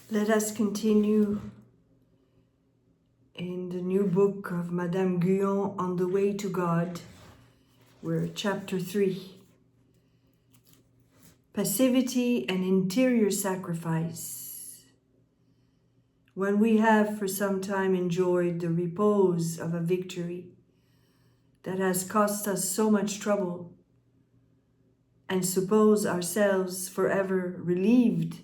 Let us continue in the new book of Madame Guyon, On the Way to God. We're chapter 3. Passivity and interior sacrifice. When we have for some time enjoyed the repose of a victory that has cost us so much trouble, and suppose ourselves forever relieved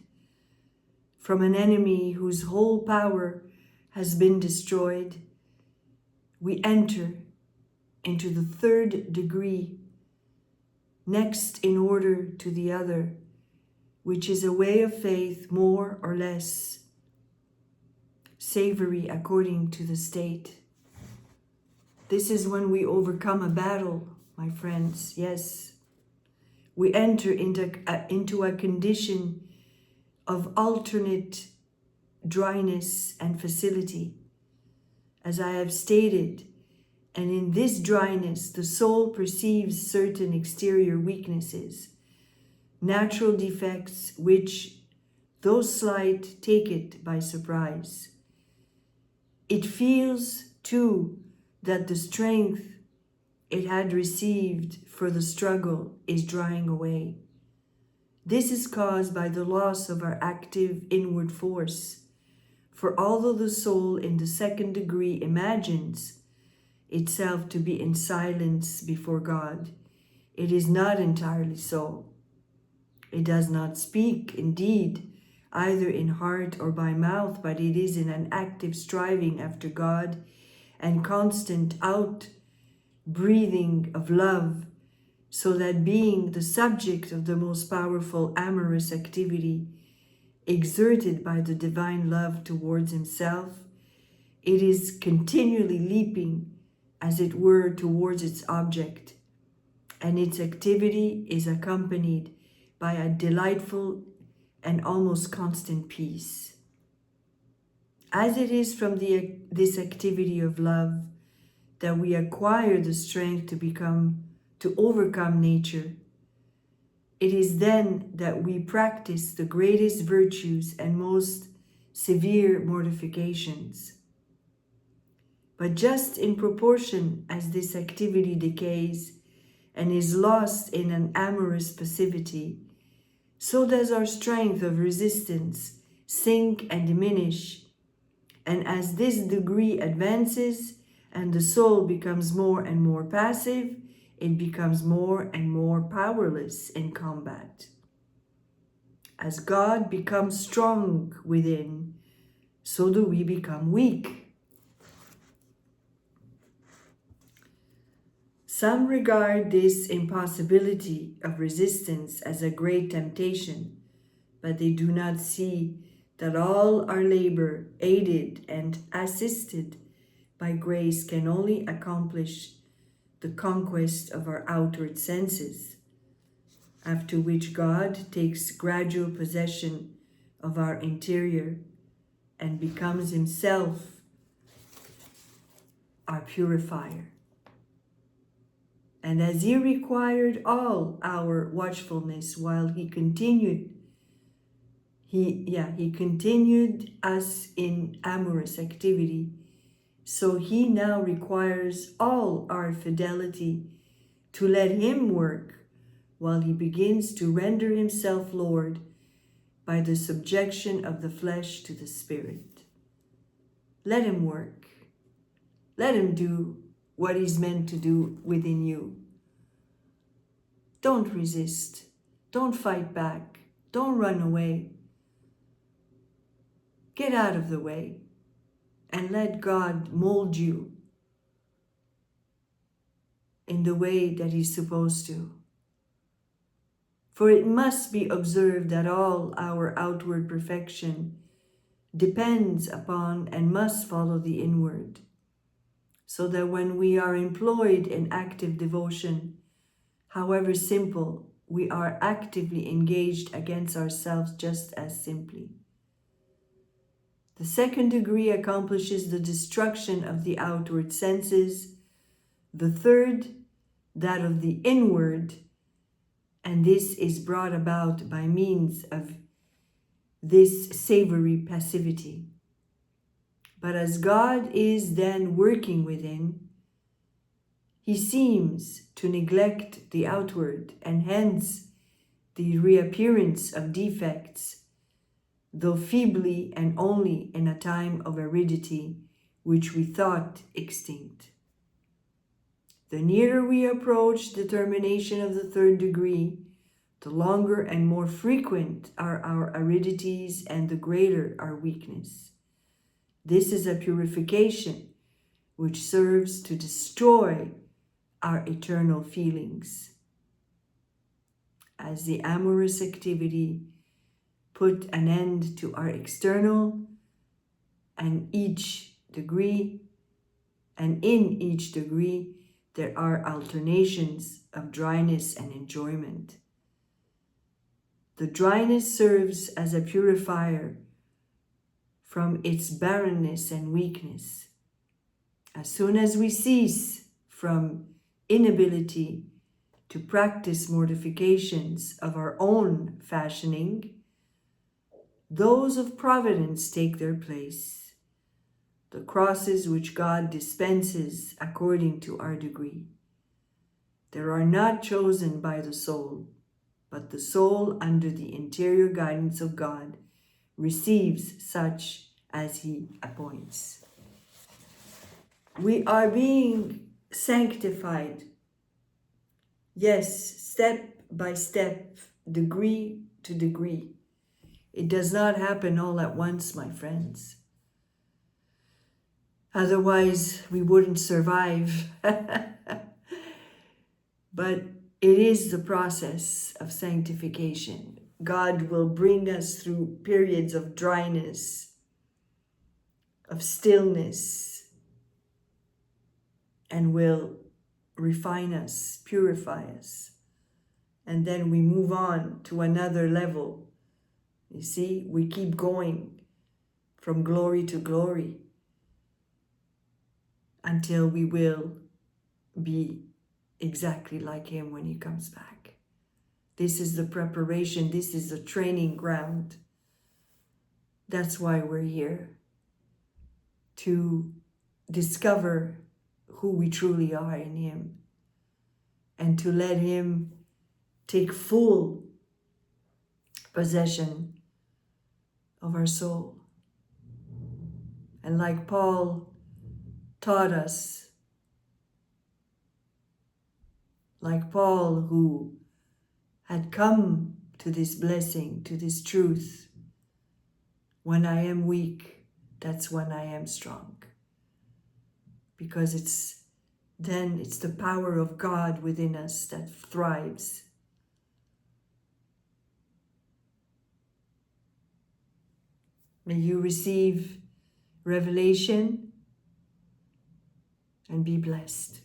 from an enemy whose whole power has been destroyed, we enter into the third degree, next in order to the other, which is a way of faith more or less savory according to the state. This is when we overcome a battle, my friends. Yes, we enter into a condition of alternate dryness and facility, as I have stated, and in this dryness the soul perceives certain exterior weaknesses, natural defects which, though slight, take it by surprise. It feels, too, that the strength it had received for the struggle is drying away. This is caused by the loss of our active inward force. For although the soul in the second degree imagines itself to be in silence before God, it is not entirely so. It does not speak, indeed, either in heart or by mouth, but it is in an active striving after God and constant out-breathing of love, so that being the subject of the most powerful amorous activity exerted by the divine love towards himself, it is continually leaping, as it were, towards its object, and its activity is accompanied by a delightful and almost constant peace. As it is from this activity of love that we acquire the strength to overcome nature, it is then that we practice the greatest virtues and most severe mortifications. But just in proportion as this activity decays and is lost in an amorous passivity, so does our strength of resistance sink and diminish. And as this degree advances and the soul becomes more and more passive, it becomes more and more powerless in combat. As God becomes strong within, so do we become weak. Some regard this impossibility of resistance as a great temptation, but they do not see that all our labor, aided and assisted by grace, can only accomplish the conquest of our outward senses, after which God takes gradual possession of our interior and becomes himself our purifier. And as he required all our watchfulness while he continued us in amorous activity, so he now requires all our fidelity to let him work while he begins to render himself Lord by the subjection of the flesh to the spirit. Let him work. Let him do what he's meant to do within you. Don't resist. Don't fight back. Don't run away. Get out of the way and let God mold you in the way that he's supposed to. For it must be observed that all our outward perfection depends upon and must follow the inward, so that when we are employed in active devotion, however simple, we are actively engaged against ourselves just as simply. The second degree accomplishes the destruction of the outward senses, the third, that of the inward, and this is brought about by means of this savory passivity. But as God is then working within, he seems to neglect the outward, and hence the reappearance of defects, though feebly and only in a time of aridity which we thought extinct. The nearer we approach the termination of the third degree, the longer and more frequent are our aridities and the greater our weakness. This is a purification which serves to destroy our eternal feelings. As the amorous activity put an end to our external, and in each degree there are alternations of dryness and enjoyment. The dryness serves as a purifier from its barrenness and weakness. As soon as we cease from inability to practice mortifications of our own fashioning, those of providence take their place, the crosses which God dispenses according to our degree. They are not chosen by the soul, but the soul, under the interior guidance of God, receives such as he appoints. We are being sanctified, yes, step by step, degree to degree. It does not happen all at once, my friends. Otherwise, we wouldn't survive. But it is the process of sanctification. God will bring us through periods of dryness, of stillness, and will refine us, purify us. And then we move on to another level. You see, we keep going from glory to glory until we will be exactly like him when he comes back. This is the preparation. This is the training ground. That's why we're here, to discover who we truly are in him and to let him take full possession of our soul. And like Paul taught us, like Paul who had come to this blessing, to this truth, when I am weak, that's when I am strong. Because it's the power of God within us that thrives. May you receive revelation and be blessed.